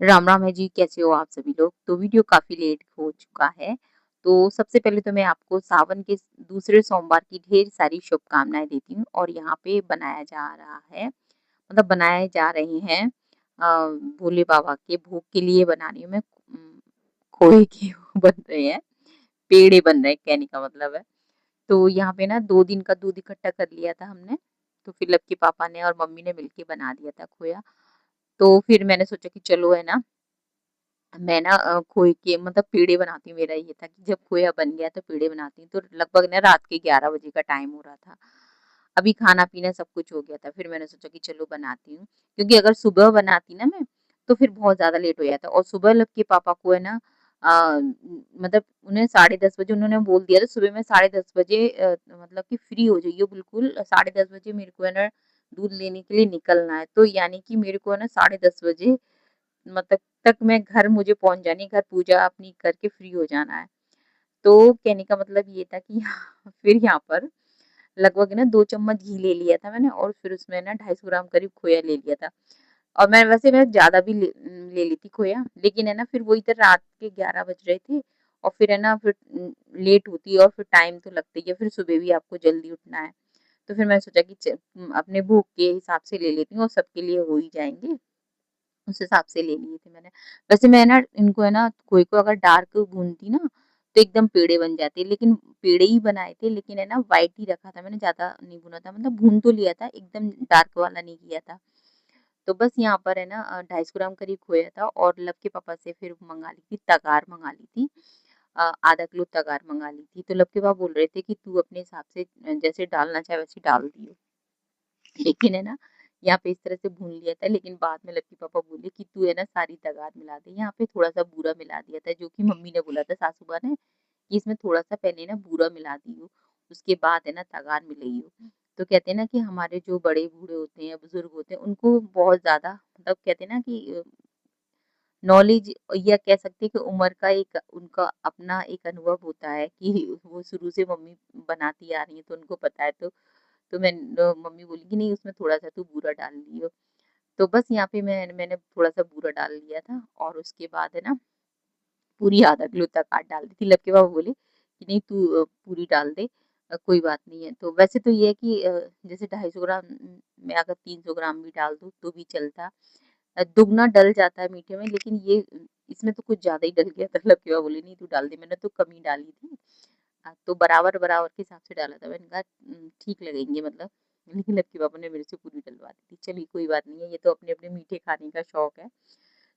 राम राम है जी। कैसे हो आप सभी लोग। तो वीडियो काफी लेट हो चुका है। तो सबसे पहले तो मैं आपको सावन के दूसरे सोमवार की ढेर सारी शुभकामनाएं देती हूँ। और यहाँ पे बनाया जा रहा है, मतलब बनाए जा रहे हैं भोले बाबा के भोग के लिए बना रही हूँ मैं। खोए के वो बन रहे हैं, पेड़े बन रहे हैं, कहने का मतलब है। तो यहाँ पे ना 2 दिन का दूध इकट्ठा कर लिया था हमने। तो फिर लव के पापा ने और मम्मी ने मिलके बना दिया था खोया। तो फिर मैंने सोचा कि चलो है ना, मैं ना खोए के मतलब पेड़े बनाती हूँ। मेरा ये था कि जब खोया बन गया तो पेड़े बनाती हूँ। तो लगभग ना रात के 11 बजे का टाइम हो रहा था। अभी खाना पीना सब कुछ हो गया था। फिर मैंने सोचा कि चलो बनाती हूँ, क्योंकि अगर सुबह बनाती ना मैं तो फिर बहुत ज्यादा लेट हो जाता। और सुबह लग के पापा को है ना मतलब उन्हें 10:30 बजे उन्होंने बोल दिया था। सुबह में 10:30 बजे मतलब कि फ्री हो जाइए बिल्कुल। 10:30 बजे मेरे को है ना दूध लेने के लिए निकलना है। तो यानी कि मेरे को है ना 10:30 बजे मतलब तक मैं घर मुझे पहुंच जानी, घर पूजा अपनी करके फ्री हो जाना है। तो कहने का मतलब ये था कि फिर यहाँ पर लगभग ना 2 चम्मच घी ले लिया था मैंने। और फिर उसमें ना 250 ग्राम करीब खोया ले लिया था। और मैं ज्यादा भी ले ली थी खोया, लेकिन है ना फिर वो इधर रात के 11 बज रहे थे। और फिर है ना फिर लेट होती है और फिर टाइम तो लगता ही है, फिर सुबह भी आपको जल्दी उठना है। तो फिर मैंने सोचा कि अपने भूख के हिसाब से ले लेती हूँ और सबके लिए हो ही जाएंगे। उस हिसाब से ले लिए थे मैंने। वैसे मैं ना इनको है ना खोए को अगर डार्क भूनती ना तो एकदम पेड़े बन जाते, लेकिन पेड़े ही बनाए थे। लेकिन है ना वाइट ही रखा था मैंने, ज्यादा नहीं भुना था, मतलब भून तो लिया था, एकदम डार्क वाला नहीं किया था। तो बस यहाँ पर है ना 250 ग्राम करीब खोया था। और लव के पापा से फिर मंगा ली थी तगार, मंगा ली थी ½ किलो तगार मंगा ली थी। तो लव के पापा बोल रहे थे कि तू अपने हिसाब से जैसे डालना चाहे वैसे डाल दियो। लेकिन है ना यहाँ पे इस तरह से भून लिया था। लेकिन बाद में लक्की पापा बोले कि तू है ना सारी तगार मिला दे। यहाँ पे थोड़ा सा बूरा मिला दिया था, जो कि मम्मी ने बोला था, सासू माँ ने, कि इसमें थोड़ा सा पहले ना बूरा मिला दियो, उसके बाद है ना तगार मिलाइयो। तो कहते हैं ना कि हमारे जो बड़े बूढ़े होते हैं, बुजुर्ग होते हैं, उनको बहुत ज्यादा मतलब कहते हैं ना कि नॉलेज, या कह सकते हैं कि उम्र का एक उनका अपना एक अनुभव होता है कि वो शुरू से मम्मी बनाती आ रही है तो उनको पता है। तो मम्मी बोली कि नहीं उसमें थोड़ा सा तू बूरा डाल लियो। तो बस यहाँ पे मैंने थोड़ा सा बूरा डाल लिया था। और उसके बाद है ना पूरी ½ किलो तक आट डाल दी थी। लबके बाबू बोले कि नहीं तू पूरी डाल दे, कोई बात नहीं है। तो वैसे तो ये है कि जैसे 250 ग्राम में अगर 300 ग्राम भी डाल दूँ तो भी चलता। दुगना डल जाता है मीठे में, लेकिन ये इसमें तो कुछ ज्यादा ही डल गया था। लबके बाबू बोले नहीं तू डाल दे, मैंने तो कम ही डाली थी। तो बराबर बराबर के हिसाब से डाला था। मैंने कहा ठीक लगेंगे मतलब। लेकिन लक्की पापा ने मेरे से पूरी डलवा दी थी। चलिए कोई बात नहीं है, ये तो अपने अपने मीठे खाने का शौक है।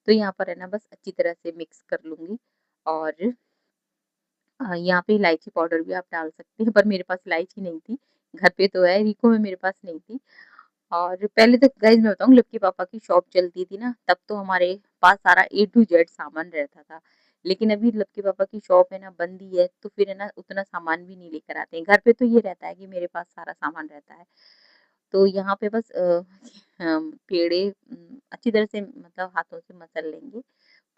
तो यहाँ पर है ना बस अच्छी तरह से मिक्स कर लूंगी। और यहाँ पे इलायची पाउडर भी आप डाल सकते हैं, पर मेरे पास इलायची नहीं थी। घर पे तो है, रिको में मेरे पास नहीं थी। और पहले तो गाइज मैं बताऊँ, लक्की पापा की शॉप चलती थी ना, तब तो हमारे पास सारा A to Z सामान रहता था। लेकिन अभी लक्की पापा की शॉप है ना बंद ही है, तो फिर है ना उतना सामान भी नहीं लेकर आते हैं। घर पे तो ये रहता है कि मेरे पास सारा सामान रहता है। तो यहाँ पे बस हम पेड़े अच्छी तरह से मतलब हाथों से मसल लेंगे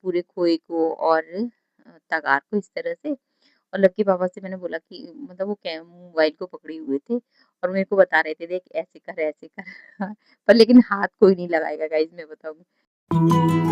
पूरे खोए को और तगार को इस तरह से। और लक्की पापा से मैंने बोला कि मतलब वो मोबाइल को पकड़े हुए थे और मेरे को बता रहे थे देख ऐसे कर ऐसे कर। पर लेकिन हाथ कोई नहीं लगाएगा गाइज, मैं बताऊंगी।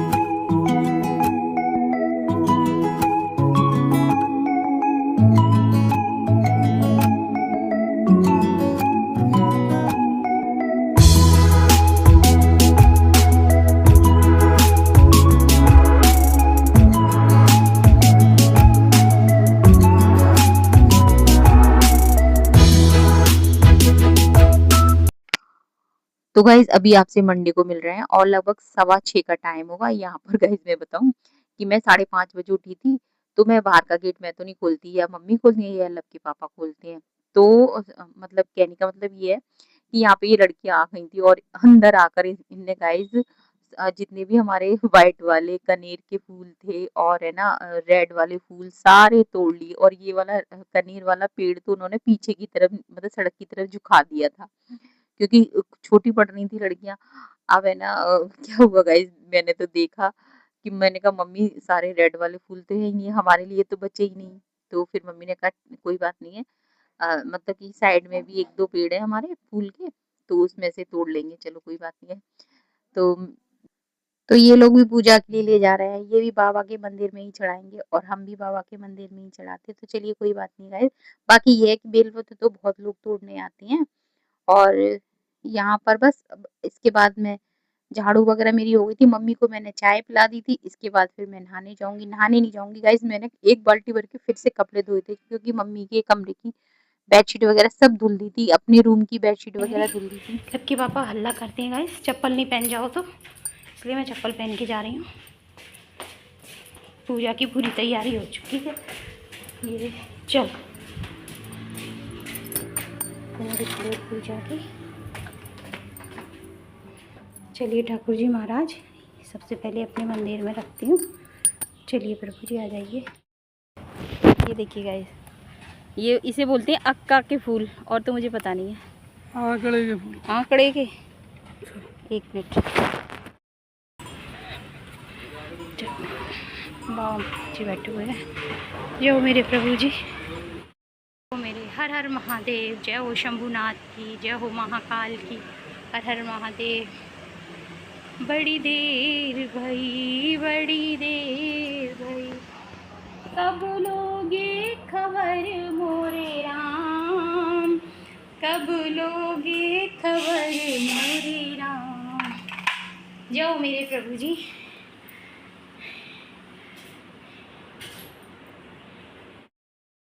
तो गाइज अभी आपसे मंडे को मिल रहे हैं और लगभग 6:15 का टाइम होगा। यहाँ पर गाइज मैं बताऊं कि मैं 5:30 बजे उठी थी। तो मैं बाहर का गेट मैं तो नहीं खोलती, या मम्मी खोलती है या लब के पापा खोलते हैं। तो मतलब कहने का मतलब ये है कि यहाँ पे ये लड़कियां आ गई थी और अंदर आकर इनने गाइज जितने भी हमारे व्हाइट वाले कनेर के फूल थे और है ना रेड वाले फूल सारे तोड़ लिए। और ये वाला कनेर वाला पेड़ तो उन्होंने पीछे की तरफ मतलब सड़क की तरफ झुका दिया था, क्योंकि छोटी पड़ रही थी लड़कियां। अब है ना क्या हुआ गाइस, मैंने तो देखा कि मैंने कहा मम्मी सारे रेड वाले फूल तो है ही नहीं, हमारे लिए तो बचे ही नहीं। तो फिर मम्मी ने कहा कोई बात नहीं है, मतलब कि साइड में भी एक दो पेड़ है हमारे फूल के, तो उसमें से तोड़ लेंगे, चलो कोई बात नहीं है। तो तो ये लोग भी पूजा के लिए ले जा रहे हैं, ये भी बाबा के मंदिर में ही चढ़ाएँगे और हम भी बाबा के मंदिर में ही चढ़ाते हैं। तो चलिए कोई बात नहीं गाइस। बाकी ये है कि बेलपत्र तो बहुत लोग तोड़ने आते हैं और यहाँ पर बस अब इसके बाद मैं झाड़ू वगैरह मेरी हो गई थी, मम्मी को मैंने चाय पिला दी थी, इसके बाद फिर मैं नहाने जाऊँगी। नहाने नहीं जाऊँगी गाइस, मैंने 1 बाल्टी भर के फिर से कपड़े धोए थे क्योंकि मम्मी के कमरे की बेडशीट वगैरह सब धुल दी थी, अपने रूम की बेडशीट वगैरह धुल दी थी। सबके पापा हल्ला करते हैं गाइस, चप्पल नहीं पहन जाओ तो, इसलिए मैं चप्पल पहन के जा रही हूँ। पूजा की पूरी तैयारी हो चुकी है। ये चल पूजा की। चलिए ठाकुर जी महाराज सबसे पहले अपने मंदिर में रखती हूँ। चलिए प्रभु जी आ जाइए। ये देखिए गाइस, ये इसे बोलते हैं अक्का के फूल, और तो मुझे पता नहीं है। आंकड़े के फूल। आंकड़े के, एक मिनट। बाबा जी बैठे हुए हैं। जय हो मेरे प्रभु जी, ओ मेरे हर हर महादेव। जय हो शंभुनाथ की, जय हो महाकाल की, हर हर महादेव। बड़ी देर भई, बड़ी देर भई, कब लोगे खबर मोरे राम, कब लोगे खबर मोरे राम। जय हो मेरे प्रभु जी।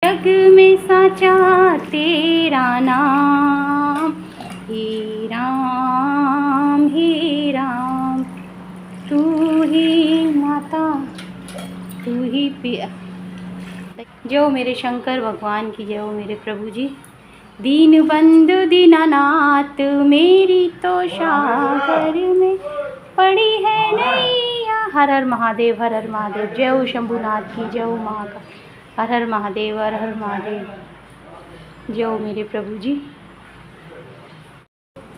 जग में साचा तेरा नाम, हे राम हे राम। तू ही माता, तू ही पिया। जय हो मेरे शंकर भगवान की, जय हो मेरे प्रभु जी। दीन बंधु दीनानाथ, मेरी तो सागर में पड़ी है नैया। हर हर महादेव, हर हर महादेव। जय हो शंभुनाथ की, जय हो महाकाल, हर हर महादेव, हर हर महादेव। जय हो मेरे प्रभु जी।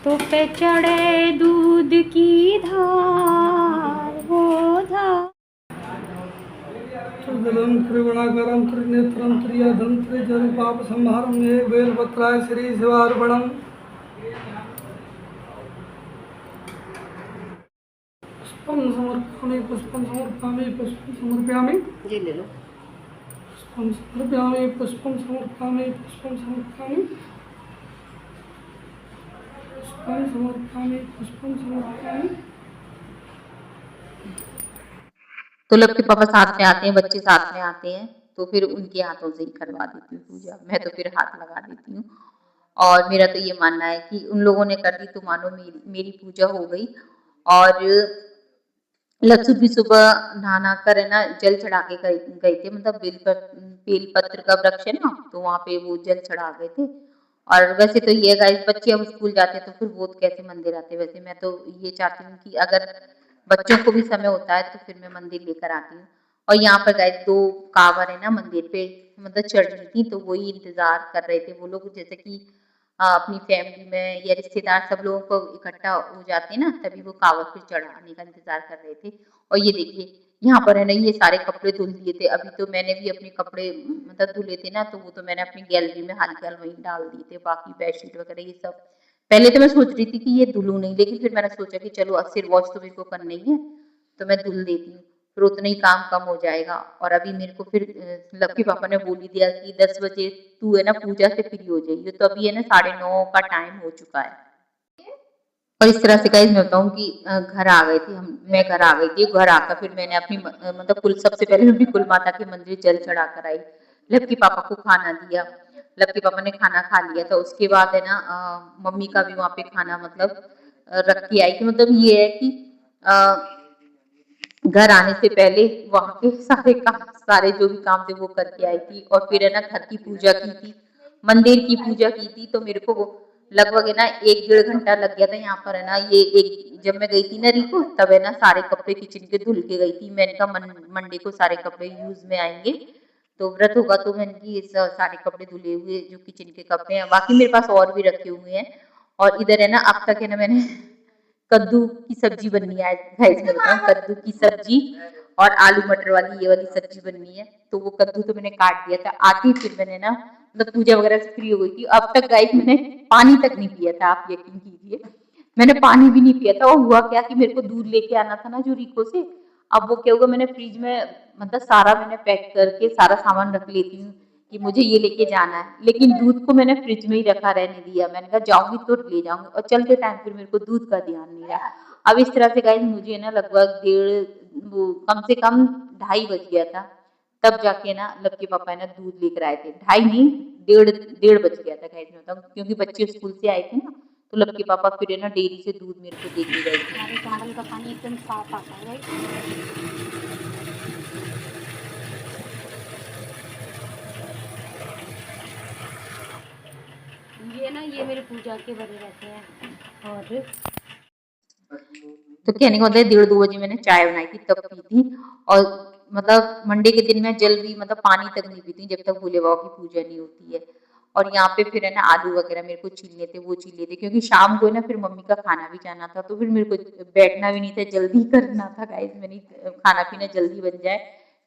तो पे चढ़े दूध की धार, वो धार। जलम त्रिगुणाकरम त्रिनेत्रम त्रियधम त्रिजरूपाप संहारम एक बेलपत्राय श्री शिवार्पणम। पुष्पम समर्पयामि, पुष्पम समर्पयामि, पुष्पम समर्पयामि। ये ले लो। पुष्पम समर्पयामि, पुष्पम समर्पयामि, पुष्पम समर्पयामि, पुष्पम समर्पयामि, पुष्पम समर्पयामि। तो लब के पापा साथ में आते हैं, बच्चे साथ में आते हैं, तो फिर उनके हाथों से ही करवा देती हूँ पूजा। मैं तो फिर हाथ लगा देती हूँ और मेरा तो ये मानना है कि उन लोगों ने कर दी तो मानो मेरी पूजा हो गई। और लक्ष्य भी सुबह नहा कर है ना जल चढ़ा के गए थे, मतलब बेलपत्र का वृक्ष है ना, तो वहाँ पे वो जल चढ़ा गए थे। और वैसे तो ये गाइस बच्चे अब स्कूल जाते तो फिर वो कैसे मंदिर आते। वैसे मैं तो ये चाहती हूँ कि अगर बच्चों को भी समय होता है तो फिर मैं मंदिर लेकर आती हूँ। और यहाँ पर गाइस 2 कांवर है ना मंदिर पे, मतलब चढ़ रही थी, तो वही इंतजार कर रहे थे वो लोग, जैसे कि अपनी फैमिली में या रिश्तेदार सब लोगों को इकट्ठा हो जाते हैं ना, तभी वो कांवड़ फिर चढ़ाने का इंतजार कर रहे थे। और ये देखिए यहाँ पर है ना ये सारे कपड़े धुल दिए थे। अभी तो मैंने भी अपने कपड़े मतलब धुले थे ना, तो वो तो मैंने अपनी गैलरी में हाल वहीं डाल दिए थे, बाकी बेडशीट वगैरह ये सब। पहले तो मैं सोच रही थी कि ये धुलूं नहीं, लेकिन फिर मैंने सोचा कि चलो सिर वॉश तो मेरे को करना ही है, तो मैं धुल देती हूँ, फिर उतना ही काम कम हो जाएगा। और अभी मेरे को फिर लक्की पापा ने बोल ही दिया कि 10 बजे तू है ना पूजा से फ्री हो जाइए, तो अभी है ना 9:30 का टाइम हो चुका है। और इस तरह से गाइस मैं बताऊँ कि घर आ गए थे मैं घर आ गई थी। घर आकर फिर मैंने अपनी मतलब कुल सबसे पहले अपनी कुल माता के मंदिर जल चढ़ा कर आई, लक्की पापा को खाना दिया, लक्की पापा ने खाना खा लिया था। उसके बाद है ना मम्मी का भी वहाँ पे खाना मतलब रख के आई थी। मतलब ये है कि घर आने से पहले वहाँ के सारे जो भी काम थे वो करके आई थी। और फिर है ना घर की पूजा की थी, मंदिर की पूजा की थी। तो मेरे को वो लगभग है ना 1-1.5 घंटा लग गया था यहाँ पर है ना। ये एक जब मैं गई थी ना रिको, तब है ना सारे कपड़े किचन के धुल के गई थी। मैंने कहा मंडे को सारे कपड़े यूज में आएंगे, तो व्रत होगा तो मैंने सारे कपड़े धुले हुए जो किचन के कपड़े हैं, बाकी मेरे पास और भी रखे हुए हैं। और इधर है ना अब तक है ना मैंने कद्दू की सब्जी बननी है गाइस, मैं बताऊं कद्दू की सब्जी और आलू मटर वाली ये वाली सब्जी बननी है। तो वो कद्दू तो मैंने काट दिया था आती, फिर मैंने ना मतलब पूजा वगैरह से फ्री हो गई थी। अब तक गाइस मैंने पानी तक नहीं पिया था, आप यकीन कीजिए। मैंने पानी भी नहीं पिया था और हुआ क्या कि मेरे को दूध लेके आना था ना जो रिको से। अब वो क्या हुआ, मैंने फ्रिज में मतलब सारा मैंने पैक करके सारा सामान रख लेती हूँ कि मुझे ये लेके जाना है, लेकिन दूध को मैंने फ्रिज में ही रखा रहने दिया। मैंने कहा जाऊंगी तो ले जाऊंगी, और चलते टाइम फिर मेरे को दूध का ध्यान नहीं रहा। अब इस तरह से गाइस मुझे ना लगभग कम से कम 2:30 बज गया था, तब जाके ना लक्की पापा ना दूध लेकर आए थे। 2:30 नहीं, डेढ़ डेढ़ बज गया था गाइस में बताऊं, क्योंकि बच्चे स्कूल से आए थे ना, तो लक्की पापा फिर है ना डेयरी से दूध मेरे को दे के गए थे। हमारे चावल का पानी एकदम साफ आता है गाइस। ये ना ये मेरे पूजा के बने रहते हैं। और तो कहने का मतलब 1:30-2 बजे मैंने चाय बनाई थी तब पी थी। और मतलब मंडे के दिन मैं जल भी मतलब पानी तक नहीं पीती जब तक भोले बाबा की पूजा नहीं होती है। और यहाँ पे फिर है ना आलू वगैरह मेरे को छीलने थे, वो छील लेते, क्योंकि शाम को है ना फिर मम्मी का खाना भी जाना था, तो फिर मेरे को बैठना भी नहीं था, जल्दी करना था गाइस, मैंने खाना पीना जल्दी बन जाए।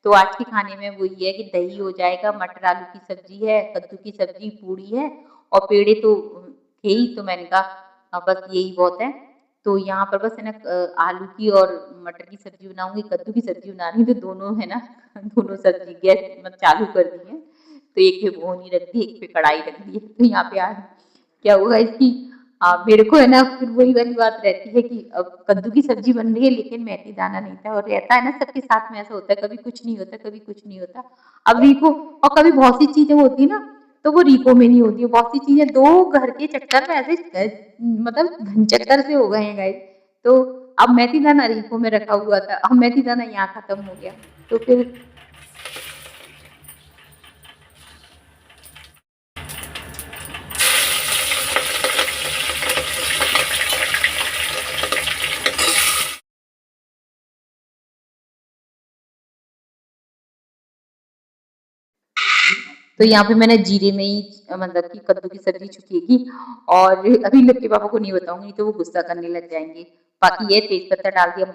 तो आज के खाने में वही है कि दही हो जाएगा, मटर आलू की सब्जी है, कद्दू की सब्जी, पूड़ी है और पेड़े तो थे ही, तो मैंने कहा बस यही बहुत है। तो यहाँ पर बस है ना आलू की और मटर की सब्जी बनाऊंगी, कद्दू की सब्जी बना रही हूँ, तो दोनों है ना दोनों सब्जी गैस मतलब चालू कर दी है। तो एक पे भगोनी रख दी, एक पे कढ़ाई रख दी। तो यहाँ पे आज क्या हुआ इसकी मेरे को है ना फिर वही वाली बात रहती है कि अब कद्दू की सब्जी बन रही है लेकिन मेथी दाना नहीं था, और रहता है ना सबके साथ में ऐसा होता है, कभी कुछ नहीं होता, कभी कुछ नहीं होता। अब रिको और कभी बहुत सी चीजें होती है ना, तो वो रिको में नहीं होती है बहुत सी चीजें, दो घर के चक्कर में ऐसे मतलब घन चक्कर से हो गए हैं गाइस। तो अब मेथी दाना रिको में रखा हुआ था, अब मेथी दाना यहाँ खत्म हो गया, तो फिर तो यहाँ पे मैंने जीरे में ही मतलब कि कद्दू की सब्जी छुकेगी, और अभी लक्की पापा को नहीं बताऊंगी तो वो गुस्सा करने लग जाएंगे। बाकी ये तेज पत्ता डाल दिया,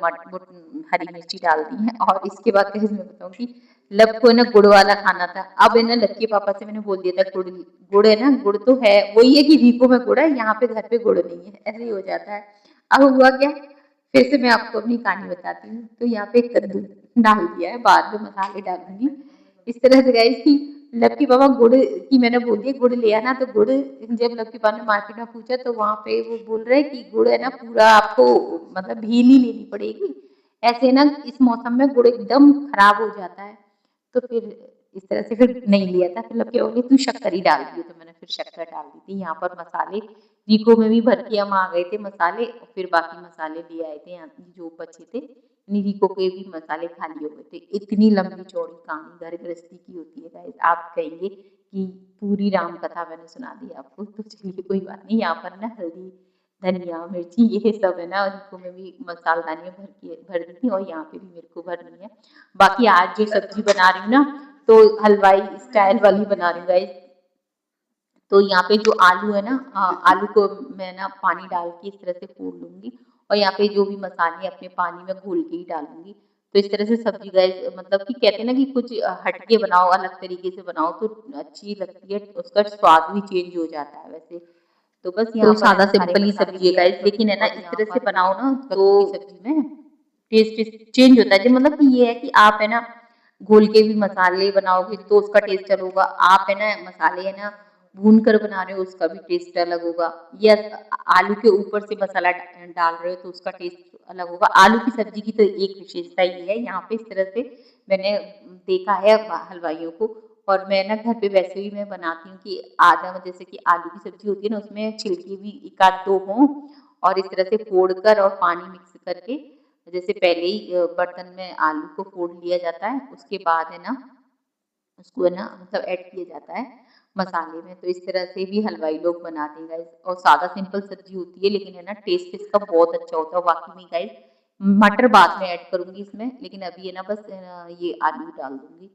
हरी मिर्ची डाल दी है, और इसके बाद कैसे मैं बताऊंगी लब को ना गुड़ वाला खाना था। अब है ना लक्की पापा से मैंने बोल दिया था गुड़ गुड़ है ना, गुड़ तो है, वही है कि रीको में गुड़ है, यहाँ पे घर पे गुड़ नहीं है, ऐसे ही हो जाता है। अब हुआ क्या, फिर से मैं आपको अपनी कहानी बताती हूँ। तो यहाँ पे कद्दू डाल दिया है, बाद में मसाले डालूंगी इस तरह से गाइस की लक्की पापा गुड़ की मैंने बोल दिया गुड़ ले आना, तो गुड़ जब लक्की पापा ने मार्केट में पूछा तो वहां पे वो बोल रहे कि गुड़ है ना पूरा आपको मतलब भीली लेनी पड़ेगी, ऐसे ना इस मौसम में गुड़ एकदम खराब हो जाता है। तो फिर इस तरह से फिर नहीं लिया था, फिर लक्की बोली तू शक्कर ही डाल दी, तो मैंने फिर शक्कर डाल दी थी। यहाँ पर मसाले रीको में भी भर के हम आ गए थे मसाले, और फिर बाकी मसाले ले आए थे यहाँ जो बचे थे, रीको के भी मसाले खाली हो गए थे। इतनी लंबी चौड़ी कहानी घर गृहस्थी की होती है गाइस, आप कहेंगे कि पूरी राम कथा मैंने सुना दी आपको, तो चलिए कोई बात नहीं। यहाँ पर ना हल्दी धनिया मिर्ची ये सब है ना, रीको में भी मसालदानी भर दी थी, और यहाँ पे भी मेरे को भरनी है। बाकी आज जो सब्जी बना रही हूँ ना, तो हलवाई स्टाइल वाली बना रही हूँ गाइस। तो यहाँ पे जो आलू है ना, आलू को मैं ना पानी डाल के इस तरह से फोड़ लूंगी, और यहाँ पे जो भी मसाले अपने पानी में घोल के ही डालूंगी। तो इस तरह से सब्जी गाइस मतलब कि कहते हैं ना कि कुछ हटके बनाओ, अलग तरीके से बनाओ तो अच्छी लगती है, उसका स्वाद भी चेंज हो जाता है वैसे। तो बस यहाँ तो सादा सिंपल ही सब्जी है गाइस, लेकिन है ना इस तरह से बनाओ ना तो सब्जी में टेस्ट चेंज होता है। जो मतलब कि ये है कि आप है ना घोल के भी मसाले बनाओगे तो उसका टेस्ट अलग होगा, आप है ना मसाले है ना भून कर बना रहे हो उसका भी टेस्ट अलग होगा, या आलू के ऊपर से मसाला डाल रहे हो तो उसका टेस्ट अलग होगा। आलू की सब्जी की तो एक विशेषता ये है, यहाँ पे इस तरह से मैंने देखा है हलवाइयों को, और मैं ना घर पे वैसे भी मैं बनाती हूँ कि आधा जैसे कि आलू की सब्जी होती है ना, उसमें छिलके भी एक आध दो हों, और इस तरह से फोड़ कर और पानी मिक्स करके, जैसे पहले ही बर्तन में आलू को फोड़ लिया जाता है, उसके बाद है ना उसको है ना मतलब ऐड किया जाता है मसाले में। तो इस तरह से भी हलवाई लोग बनाते हैं गाइस, और सादा सिंपल सब्जी होती है लेकिन है ना टेस्ट इसका बहुत अच्छा होता है वाकई में गाइस। मटर बाद में ऐड करूंगी इसमें, लेकिन अभी है ना बस ये आलू डाल दूंगी।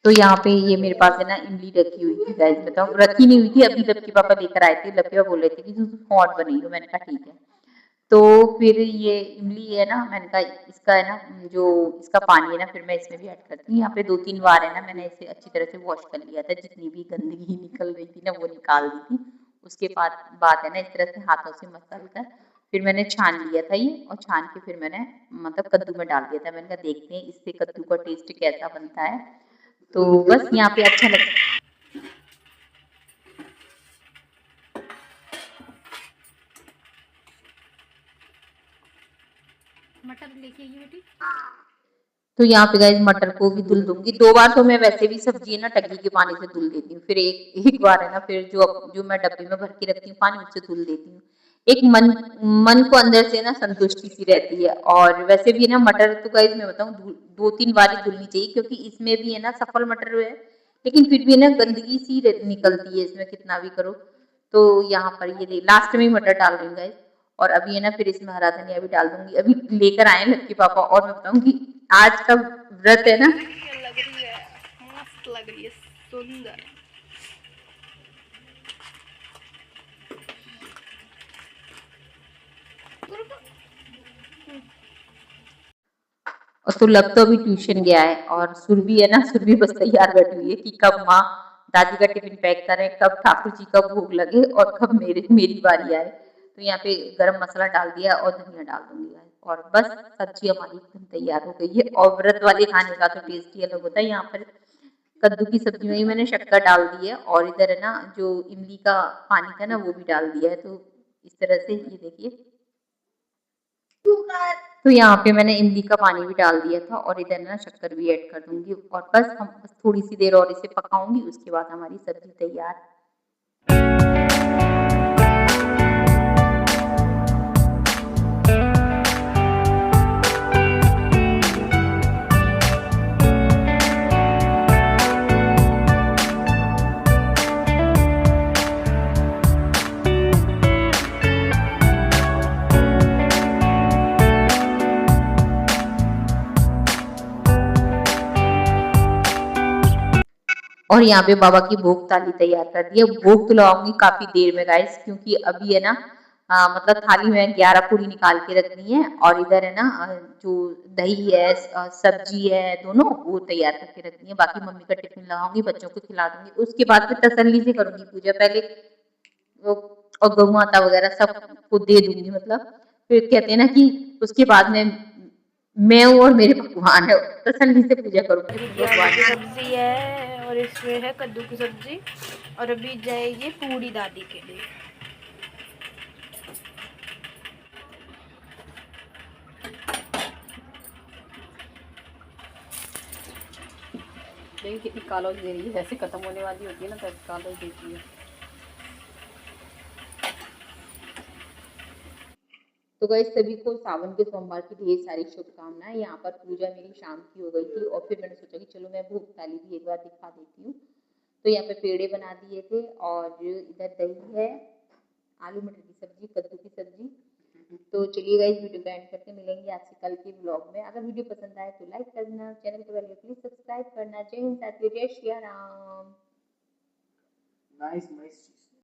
तो यहाँ पे ये मेरे पास है ना इमली रखी हुई थी गाइस, बताओ रखी नहीं हुई थी, अभी लक्की पापा लेकर आए थे। लक्की पापा बोल रहे थे कि तू फॉन्ट बनी हो, मैंने कहा ठीक है। तो फिर ये इमली है ना, मैंने कहा इसका है ना जो इसका पानी है ना फिर मैं इसमें भी ऐड करती हूँ। यहाँ पे 2-3 बार है ना मैंने इसे अच्छी तरह से वॉश कर लिया था, जितनी भी गंदगी निकल रही थी ना वो निकाल दी थी। उसके बाद है ना इस तरह से हाथों से मसल कर फिर मैंने छान लिया था ये, और छान के फिर मैंने मतलब कद्दू में डाल दिया था। मैंने कहा देखते हैं इससे कद्दू का टेस्ट कैसा बनता है। तो बस यहाँ पे अच्छा लगता मटर लेके आइए बेटी। तो यहाँ पे गाइस मटर को भी धुल दूंगी। 2 बार तो मैं वैसे भी सब्जी है ना टंकी के पानी से धुल देती हूँ, फिर एक बार है ना फिर जो मैं डब्बे में भर के रखती हूँ पानी उससे धुल देती हूँ। एक मन को अंदर से ना संतुष्टि सी रहती है। और वैसे भी ना मटर तो गाइस मैं बताऊँ 2-3 बार ही धुलनी चाहिए, क्योंकि इसमें भी है ना सफल मटर है, लेकिन फिर भी ना गंदगी सी निकलती है इसमें कितना भी करो। तो यहाँ पर ये लास्ट में ही मटर डाल रही हूँ गाइस, और अभी है ना फिर इसमें हरा धनिया भी डाल दूंगी। अभी लेकर आए लक्की पापा, और मैं बताऊंगी आज का व्रत है ना। लग रही है, मस्त लग रही है, सुंदर। और तो लग तो अभी ट्यूशन गया है, और सुरभि है ना, सुरभि बस तैयार बैठी हुई है कि कब माँ दादी का टिफिन पैक करें, कब ठाकुर जी का भोग लगे और कब मेरी बारी आए। तो यहाँ पे गरम मसाला डाल दिया और धनिया डाल दूंगी और बस सब्जी हमारी एकदम तैयार हो गई है। और व्रत वाले खाने का तो टेस्ट ही अलग होता है। यहाँ पर कद्दू की सब्जी में ही मैंने शक्कर डाल दी है, और इधर है ना जो इमली का पानी था ना वो भी डाल दिया है। तो इस तरह से ये देखिए, तो यहाँ पे मैंने इमली का पानी भी डाल दिया था, और इधर ना शक्कर भी ऐड कर दूंगी, और बस हम बस थोड़ी सी देर और इसे पकाऊंगी, उसके बाद हमारी सब्जी तैयार। और यहाँ पे बाबा की भोग थाली तैयार कर दी है। भोग तो लगाऊंगी काफी देर में गाइस, क्योंकि अभी है ना मतलब थाली में 11 पूरी निकाल के रखनी है, और इधर है ना जो दही है सब्जी है दोनों वो तैयार करके रखनी है। बाकी मम्मी का टिफिन लगाऊंगी, बच्चों को खिला दूंगी, उसके बाद फिर तसल्ली से करूंगी पूजा। पहले वो और गौ माता वगैरह सबको दे दूंगी, मतलब फिर कहते हैं ना कि उसके बाद में मैं हूँ और मेरे भगवान है, तसल्ली से पूजा करूंगी देखिए आलू भगवान की की। सब्जी है और इसमें है कद्दू की सब्जी, और अभी जाएगी पूरी दादी के लिए। देखिए कितनी कालोज दे रही है, जैसे खत्म होने वाली होती है ना तब कालोज देती है। तो गाइस सभी को सावन के सोमवार की ढेर सारी शुभकामनाएं। यहाँ पर पूजा मेरी शाम की हो गई थी, और फिर मैंने सोचा कि चलो मैं भोग थाली भी एक बार दिखा देती हूँ। तो यहाँ पे पेड़े बना दिए थे, और इधर दही है, आलू मटर की सब्जी, कद्दू की सब्जी। तो चलिए गाइस वीडियो को एंड करके मिलेंगे आपसे कल के ब्लॉग में। अगर वीडियो पसंद आए तो लाइक करना, चैनल को प्लीज सब्सक्राइब करना। जय हिंद साथियों, जय श्री राम। Nice nice.